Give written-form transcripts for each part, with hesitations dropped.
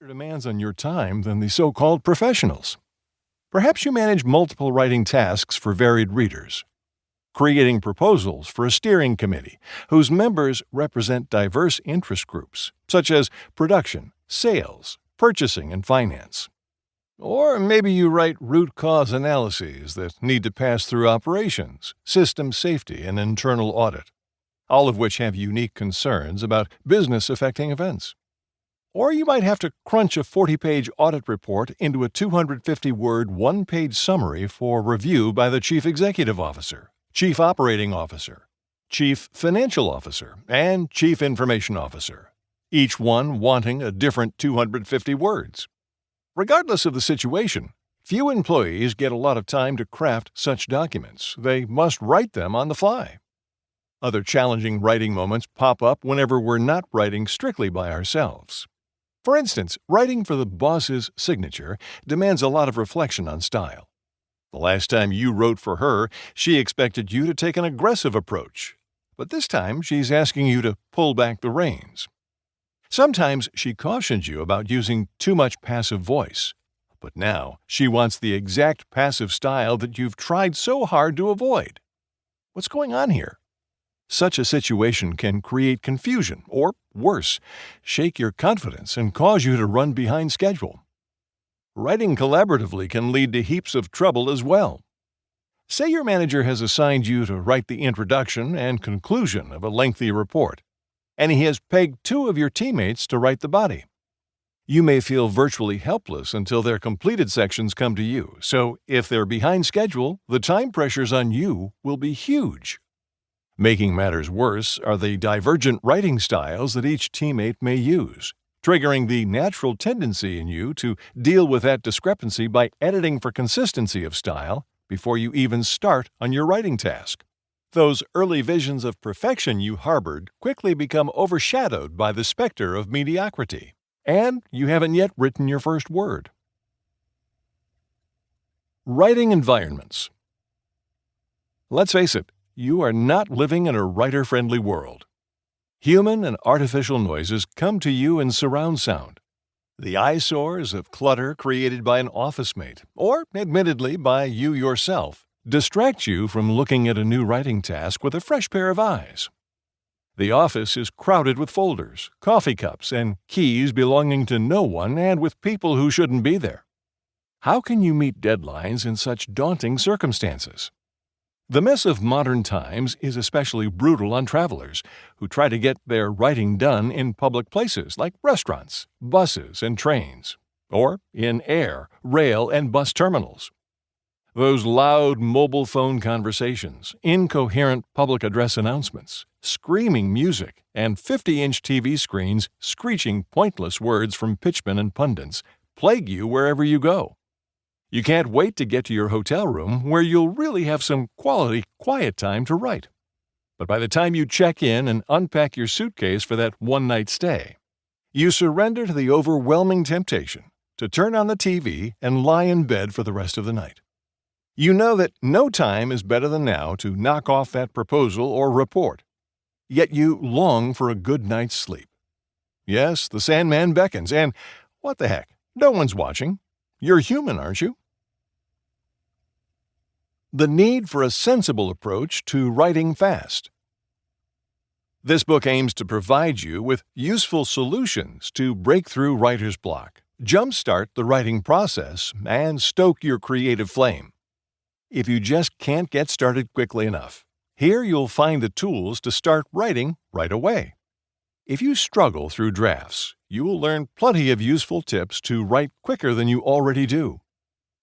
demands on your time than the so-called professionals. Perhaps you manage multiple writing tasks for varied readers, creating proposals for a steering committee whose members represent diverse interest groups, such as production, sales, purchasing, and finance. Or maybe you write root cause analyses that need to pass through operations, system safety, and internal audit, all of which have unique concerns about business-affecting events. Or you might have to crunch a 40-page audit report into a 250-word, one-page summary for review by the Chief Executive Officer, Chief Operating Officer, Chief Financial Officer, and Chief Information Officer, each one wanting a different 250 words. Regardless of the situation, few employees get a lot of time to craft such documents. They must write them on the fly. Other challenging writing moments pop up whenever we're not writing strictly by ourselves. For instance, writing for the boss's signature demands a lot of reflection on style. The last time you wrote for her, she expected you to take an aggressive approach, but this time she's asking you to pull back the reins. Sometimes she cautions you about using too much passive voice, but now she wants the exact passive style that you've tried so hard to avoid. What's going on here? Such a situation can create confusion or, worse, shake your confidence and cause you to run behind schedule. Writing collaboratively can lead to heaps of trouble as well. Say your manager has assigned you to write the introduction and conclusion of a lengthy report, and he has pegged two of your teammates to write the body. You may feel virtually helpless until their completed sections come to you, so if they're behind schedule, the time pressures on you will be huge. Making matters worse are the divergent writing styles that each teammate may use, triggering the natural tendency in you to deal with that discrepancy by editing for consistency of style before you even start on your writing task. Those early visions of perfection you harbored quickly become overshadowed by the specter of mediocrity, and you haven't yet written your first word. Writing environments. Let's face it, you are not living in a writer-friendly world. Human and artificial noises come to you in surround sound. The eyesores of clutter created by an office mate, or admittedly by you yourself, distract you from looking at a new writing task with a fresh pair of eyes. The office is crowded with folders, coffee cups, and keys belonging to no one and with people who shouldn't be there. How can you meet deadlines in such daunting circumstances? The mess of modern times is especially brutal on travelers who try to get their writing done in public places like restaurants, buses, and trains, or in air, rail, and bus terminals. Those loud mobile phone conversations, incoherent public address announcements, screaming music, and 50-inch TV screens screeching pointless words from pitchmen and pundits plague you wherever you go. You can't wait to get to your hotel room where you'll really have some quality, quiet time to write. But by the time you check in and unpack your suitcase for that one-night stay, you surrender to the overwhelming temptation to turn on the TV and lie in bed for the rest of the night. You know that no time is better than now to knock off that proposal or report, yet you long for a good night's sleep. Yes, the Sandman beckons, and what the heck, no one's watching. You're human, aren't you? The need for a sensible approach to writing fast. This book aims to provide you with useful solutions to break through writer's block, jumpstart the writing process, and stoke your creative flame. If you just can't get started quickly enough, here you'll find the tools to start writing right away. If you struggle through drafts, you will learn plenty of useful tips to write quicker than you already do.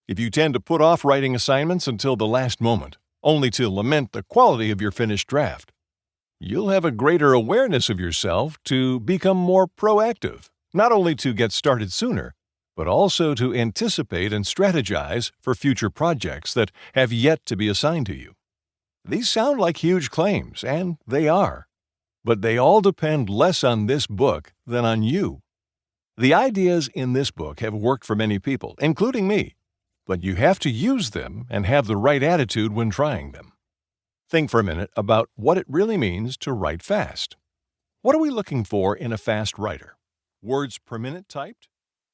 If you tend to put off writing assignments until the last moment, only to lament the quality of your finished draft, you'll have a greater awareness of yourself to become more proactive, not only to get started sooner, but also to anticipate and strategize for future projects that have yet to be assigned to you. These sound like huge claims, and they are. But they all depend less on this book than on you. The ideas in this book have worked for many people, including me, but you have to use them and have the right attitude when trying them. Think for a minute about what it really means to write fast. What are we looking for in a fast writer? Words per minute typed?